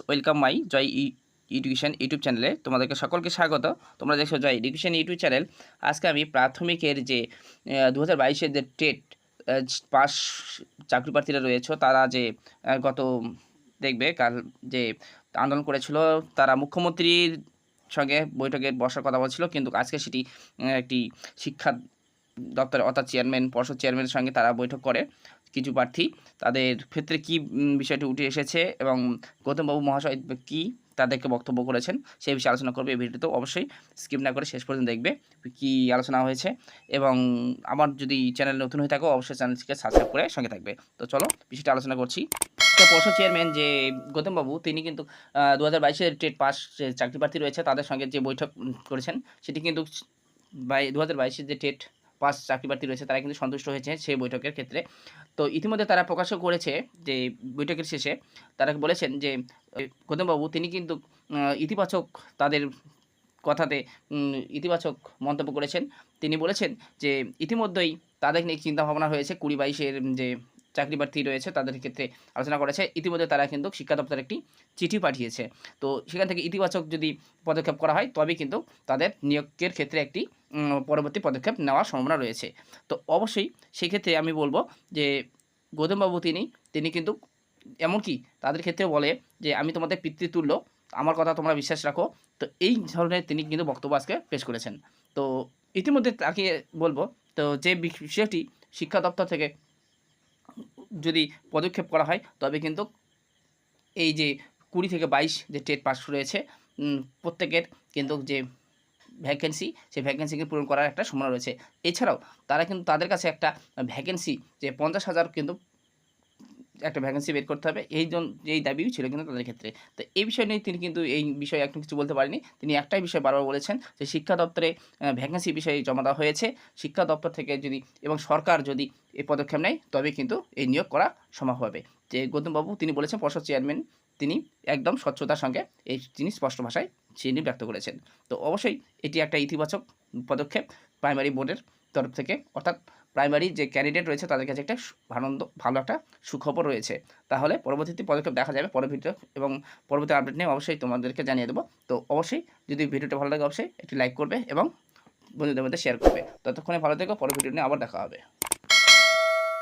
Welcome my Joy education YouTube চ্যানেলে তোমাদেরকে সকলকে স্বাগত। তোমরা দেখছো জয় এডুকেশন ইউটিউব চ্যানেল। আজকে আমি প্রাথমিকের যে 2022-এর যে টেট পাস চাকরি প্রার্থীরা রয়েছে তারা যে গত দেখবে কাল যে আন্দোলন করেছিল, তারা মুখ্যমন্ত্রীর সঙ্গে বৈঠকে বসার কথা বলছিল, কিন্তু আজকে সেটি একটি শিক্ষা দপ্তর অর্থাৎ চেয়ারম্যান, পর্ষদ চেয়ারম্যানের সঙ্গে তারা বৈঠক করে। কিছু প্রার্থী তাদের ক্ষেত্রে কী বিষয়টি উঠে এসেছে এবং গৌতমবাবু মহাশয় কী তাদেরকে বক্তব্য করেছেন সেই বিষয়ে আলোচনা করবে এই ভিডিওতে। অবশ্যই স্কিপ না করে শেষ পর্যন্ত দেখবে কী আলোচনা হয়েছে। এবং আমার যদি চ্যানেল নতুন হয়ে থাকো অবশ্যই চ্যানেলটিকে সাবস্ক্রাইব করে সঙ্গে থাকবে। তো চলো বিষয়টা আলোচনা করছি। পর্ষদ চেয়ারম্যান যে গৌতমবাবু, তিনি কিন্তু 2022-এর টেট পাস যে চাকরি প্রার্থী রয়েছে তাদের সঙ্গে যে বৈঠক করেছেন সেটি কিন্তু 2022-এর যে টেট পাস চাকরি প্রার্থী রয়েছে তারা কিন্তু সন্তুষ্ট হয়েছে সেই বৈঠকের ক্ষেত্রে। তো ইতিমধ্যে তারা প্রকাশও করেছে যে বৈঠকের শেষে তারা বলেছেন যে গৌতমবাবু তিনি কিন্তু ইতিবাচক তাদের কথাতে ইতিবাচক মন্তব্য করেছেন। তিনি বলেছেন যে ইতিমধ্যেই তাদের নিয়ে চিন্তাভাবনা হয়েছে, 2022-এর যে চাকরি প্রার্থী রয়েছে তাদের ক্ষেত্রে আলোচনা করেছে। ইতিমধ্যে তারা কিন্তু শিক্ষা দপ্তর একটি চিঠি পাঠিয়েছে। তো সেখান থেকে ইতিবাচক যদি পদক্ষেপ করা হয় তবে কিন্তু তাদের নিয়োগের ক্ষেত্রে একটি পরবর্তী পদক্ষেপ নেওয়ার সম্ভাবনা রয়েছে। তো অবশ্যই সেক্ষেত্রে আমি বলবো যে গৌতমবাবু তিনি কিন্তু এমনকি তাদের ক্ষেত্রে বলে যে আমি তোমাদের পিতৃতুল্য, আমার কথা তোমরা বিশ্বাস রাখো। তো এই ধরনের তিনি কিন্তু বক্তব্য আজকে পেশ করেছেন। তো ইতিমধ্যে তাকে বলবো তো যে বিষয়টি শিক্ষা দপ্তর থেকে যদি পদক্ষেপ করা হয় তবে কিন্তু এই যে 20 থেকে 22 যে টেট পাস রয়েছে প্রত্যেকের কিন্তু যে ভ্যাকেন্সি সেই ভ্যাকেন্সিকে পূরণ করার একটা সম্ভাবনা রয়েছে। এছাড়াও তারা কিন্তু তাদের কাছে একটা ভ্যাকেন্সি যে 50,000 কিন্তু একটা ভ্যাকেন্সি বের করতে হবে, এই দাবিও ছিল কিন্তু তাদের ক্ষেত্রে। তো এই বিষয় নিয়ে তিনি কিন্তু এই বিষয়ে এখন কিছু বলতে পারেনি। তিনি একটাই বিষয় বারবার বলেছেন যে শিক্ষা দপ্তরে ভ্যাকেন্সি বিষয়ে জমা দেওয়া হয়েছে। শিক্ষা দপ্তর থেকে যদি এবং সরকার যদি এই পদক্ষেপ নেয় তবে কিন্তু এই নিয়োগ করা সম্ভব হবে। যে গৌতমবাবু তিনি বলেছেন, পর্ষদ চেয়ারম্যান তিনি একদম স্বচ্ছতার সঙ্গে তিনি স্পষ্ট ভাষায় তিনি ব্যক্ত করেছেন। তো অবশ্যই এটি একটা ইতিবাচক পদক্ষেপ প্রাইমারি বোর্ডের তরফ থেকে, অর্থাৎ প্রাইমারি যে ক্যান্ডিডেট রয়েছে তাদের কাছে একটা ভালো একটা সুখবর রয়েছে। তাহলে পরবর্তীতে পদক্ষেপ দেখা যাবে পরের ভিডিও এবং পরবর্তী আপডেট নিয়ে অবশ্যই তোমাদেরকে জানিয়ে দেবো। তো অবশ্যই যদি ভিডিওটা ভালো লাগে অবশ্যই একটি লাইক করবে এবং বন্ধুদের মধ্যে শেয়ার করবে। ততক্ষণে ভালো থেকো, পরের ভিডিও নিয়ে আবার দেখা হবে।